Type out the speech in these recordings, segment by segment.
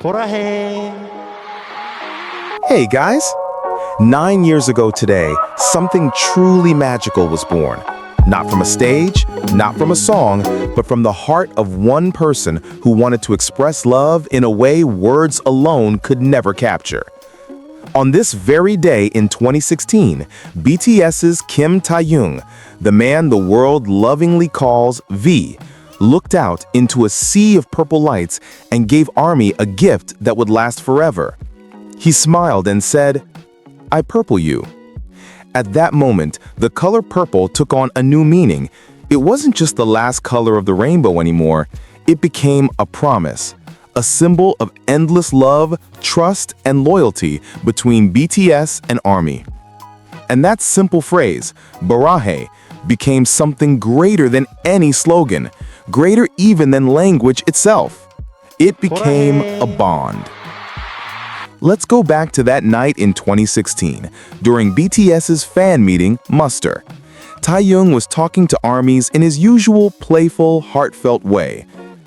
Borahae. Hey guys! 9 years ago today, something truly magical was born. Not from a stage, not from a song, but from the heart of one person who wanted to express love in a way words alone could never capture. On this very day in 2016, BTS's Kim Taehyung, the man the world lovingly calls V, looked out into a sea of purple lights and gave ARMY a gift that would last forever. He smiled and said, "I purple you." At that moment, the color purple took on a new meaning. It wasn't just the last color of the rainbow anymore. It became a promise, a symbol of endless love, trust, and loyalty between BTS and ARMY. And that simple phrase, Borahae, became something greater than any slogan, greater even than language itself. It became a bond. Let's go back to that night in 2016, during BTS's fan meeting, Muster. Taehyung was talking to ARMYs in his usual playful, heartfelt way.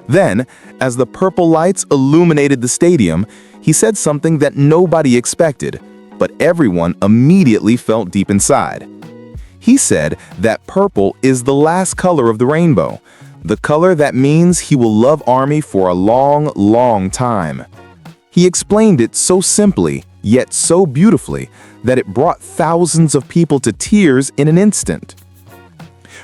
Then, as the purple lights illuminated the stadium, he said something that nobody expected, but everyone immediately felt deep inside. He said that purple is the last color of the rainbow, the color that means he will love ARMY for a long, long time. He explained it so simply, yet so beautifully, that it brought thousands of people to tears in an instant.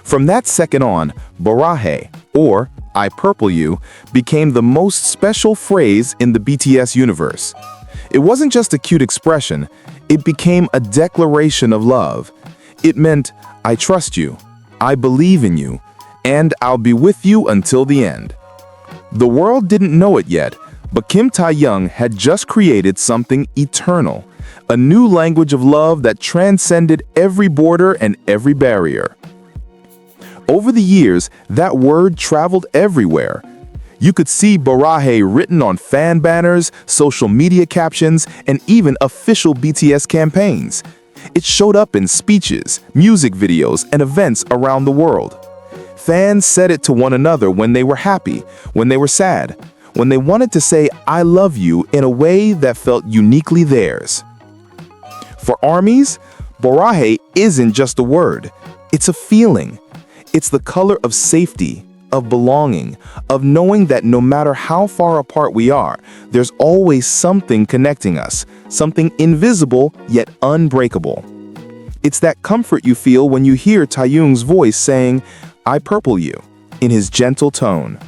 From that second on, Borahae, or "I purple you," became the most special phrase in the BTS universe. It wasn't just a cute expression, it became a declaration of love. It meant, "I trust you, I believe in you, and I'll be with you until the end." The world didn't know it yet, but Kim Taehyung had just created something eternal, a new language of love that transcended every border and every barrier. Over the years, that word traveled everywhere. You could see Borahae written on fan banners, social media captions, and even official BTS campaigns. It showed up in speeches, music videos, and events around the world. Fans said it to one another when they were happy, when they were sad, when they wanted to say "I love you" in a way that felt uniquely theirs. For ARMYs, Borahae isn't just a word, it's a feeling. It's the color of safety, of belonging, of knowing that no matter how far apart we are, there's always something connecting us, something invisible yet unbreakable. It's that comfort you feel when you hear Taehyung's voice saying, "I purple you," in his gentle tone.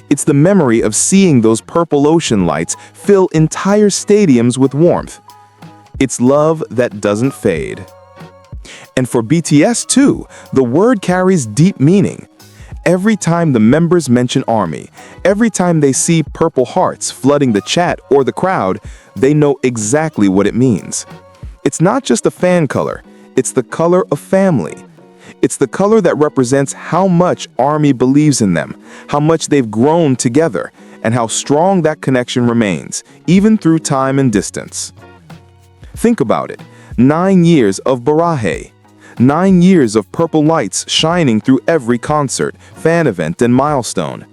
It's the memory of seeing those purple ocean lights fill entire stadiums with warmth. It's love that doesn't fade. And for BTS too, the word carries deep meaning. Every time the members mention ARMY, every time they see purple hearts flooding the chat or the crowd, they know exactly what it means. It's not just a fan color, it's the color of family. It's the color that represents how much ARMY believes in them, how much they've grown together, and how strong that connection remains, even through time and distance. Think about it, 9 years of Borahae, 9 years of purple lights shining through every concert, fan event, and milestone.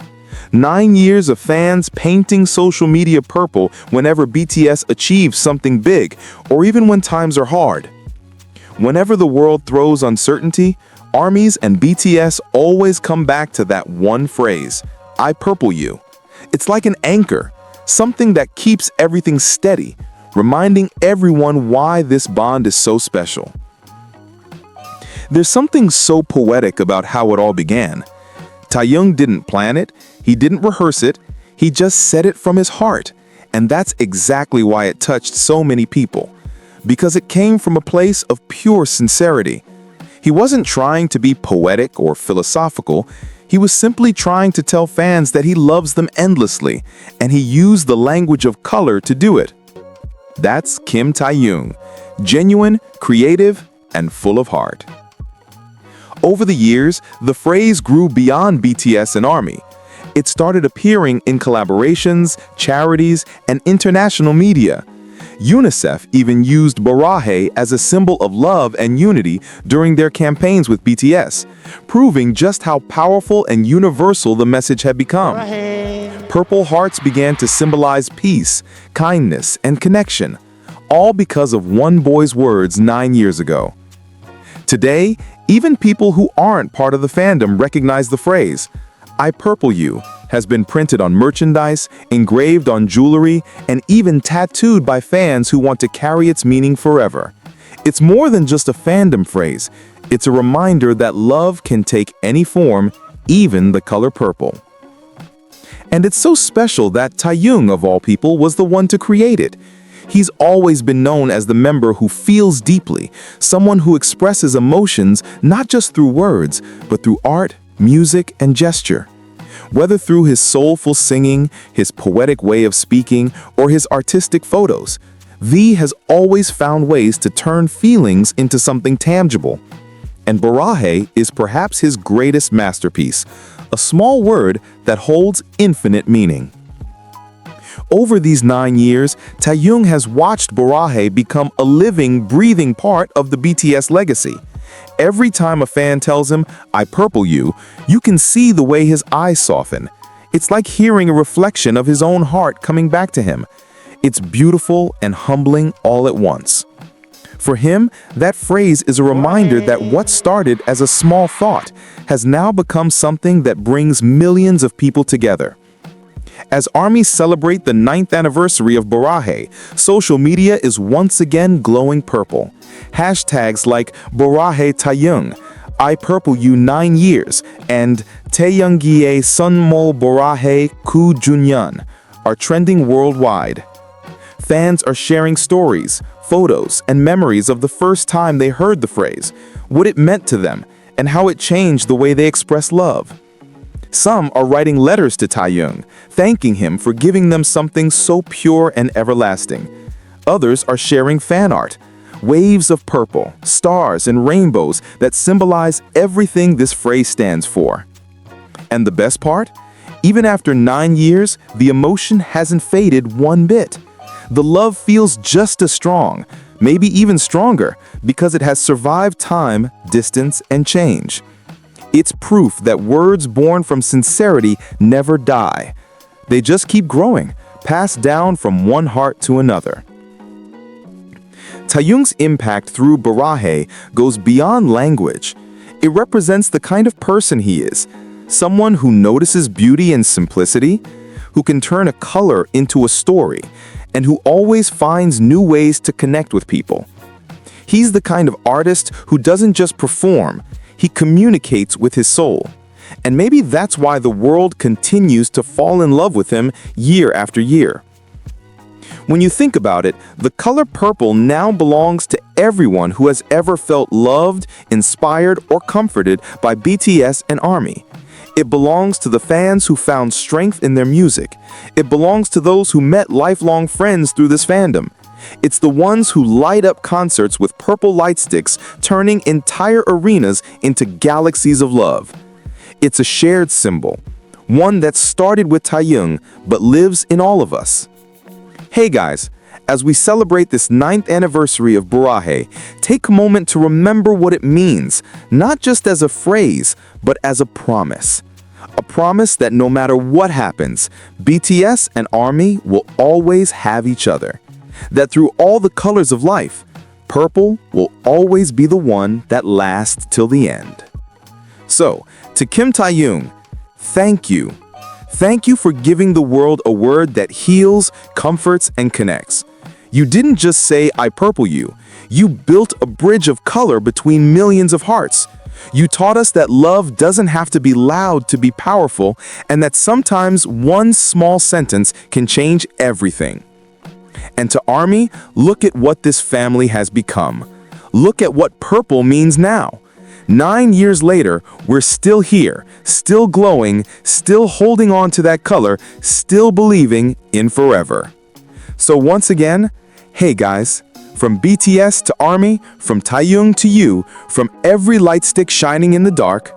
9 years of fans painting social media purple whenever BTS achieves something big, or even when times are hard. Whenever the world throws uncertainty, ARMYs and BTS always come back to that one phrase, "I purple you." It's like an anchor, something that keeps everything steady, reminding everyone why this bond is so special. There's something so poetic about how it all began. Taehyung didn't plan it, he didn't rehearse it, he just said it from his heart. And that's exactly why it touched so many people. Because it came from a place of pure sincerity. He wasn't trying to be poetic or philosophical, he was simply trying to tell fans that he loves them endlessly, and he used the language of color to do it. That's Kim Taehyung, genuine, creative, and full of heart. Over the years, the phrase grew beyond BTS and ARMY. It started appearing in collaborations, charities, and international media. UNICEF even used Borahae as a symbol of love and unity during their campaigns with BTS, proving just how powerful and universal the message had become. Borahae. Purple hearts began to symbolize peace, kindness, and connection, all because of one boy's words 9 years ago. Today, even people who aren't part of the fandom recognize the phrase. "I purple you" has been printed on merchandise, engraved on jewelry, and even tattooed by fans who want to carry its meaning forever. It's more than just a fandom phrase. It's a reminder that love can take any form, even the color purple. And it's so special that Taehyung, of all people, was the one to create it. He's always been known as the member who feels deeply, someone who expresses emotions not just through words, but through art, music, and gesture. Whether through his soulful singing, his poetic way of speaking, or his artistic photos, V has always found ways to turn feelings into something tangible. And Borahae is perhaps his greatest masterpiece, a small word that holds infinite meaning. Over these 9 years, Taehyung has watched Borahae become a living, breathing part of the BTS legacy. Every time a fan tells him, "I purple you," you can see the way his eyes soften. It's like hearing a reflection of his own heart coming back to him. It's beautiful and humbling all at once. For him, that phrase is a reminder that what started as a small thought has now become something that brings millions of people together. As ARMY celebrate the 9th anniversary of Borahae, social media is once again glowing purple. Hashtags like Borahae Taehyung, "I purple you 9 years," and Taehyunggi에 Sunmol Borahae Ku Junyeon are trending worldwide. Fans are sharing stories, photos, and memories of the first time they heard the phrase, what it meant to them, and how it changed the way they express love. Some are writing letters to Taehyung, thanking him for giving them something so pure and everlasting. Others are sharing fan art, waves of purple, stars, and rainbows that symbolize everything this phrase stands for. And the best part? Even after 9 years, the emotion hasn't faded one bit. The love feels just as strong, maybe even stronger, because it has survived time, distance, and change. It's proof that words born from sincerity never die. They just keep growing, passed down from one heart to another. Taehyung's impact through Borahae goes beyond language. It represents the kind of person he is, someone who notices beauty and simplicity, who can turn a color into a story, and who always finds new ways to connect with people. He's the kind of artist who doesn't just perform, he communicates with his soul. And maybe that's why the world continues to fall in love with him year after year. When you think about it, the color purple now belongs to everyone who has ever felt loved, inspired, or comforted by BTS and ARMY. It belongs to the fans who found strength in their music. It belongs to those who met lifelong friends through this fandom. It's the ones who light up concerts with purple light sticks, turning entire arenas into galaxies of love. It's a shared symbol, one that started with Taehyung but lives in all of us. Hey guys, as we celebrate this 9th anniversary of Borahae, take a moment to remember what it means, not just as a phrase, but as a promise. A promise that no matter what happens, BTS and ARMY will always have each other. That through all the colors of life, purple will always be the one that lasts till the end. So, to Kim Taehyung, thank you. Thank you for giving the world a word that heals, comforts, and connects. You didn't just say, "I purple you." You built a bridge of color between millions of hearts. You taught us that love doesn't have to be loud to be powerful, and that sometimes one small sentence can change everything. And to ARMY, look at what this family has become. Look at what purple means now. 9 years later, we're still here, still glowing, still holding on to that color, still believing in forever. So once again, hey guys, from BTS to ARMY, from Taehyung to you, from every light stick shining in the dark,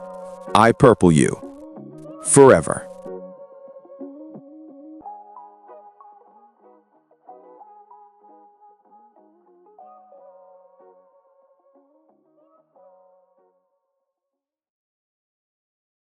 I purple you. Forever.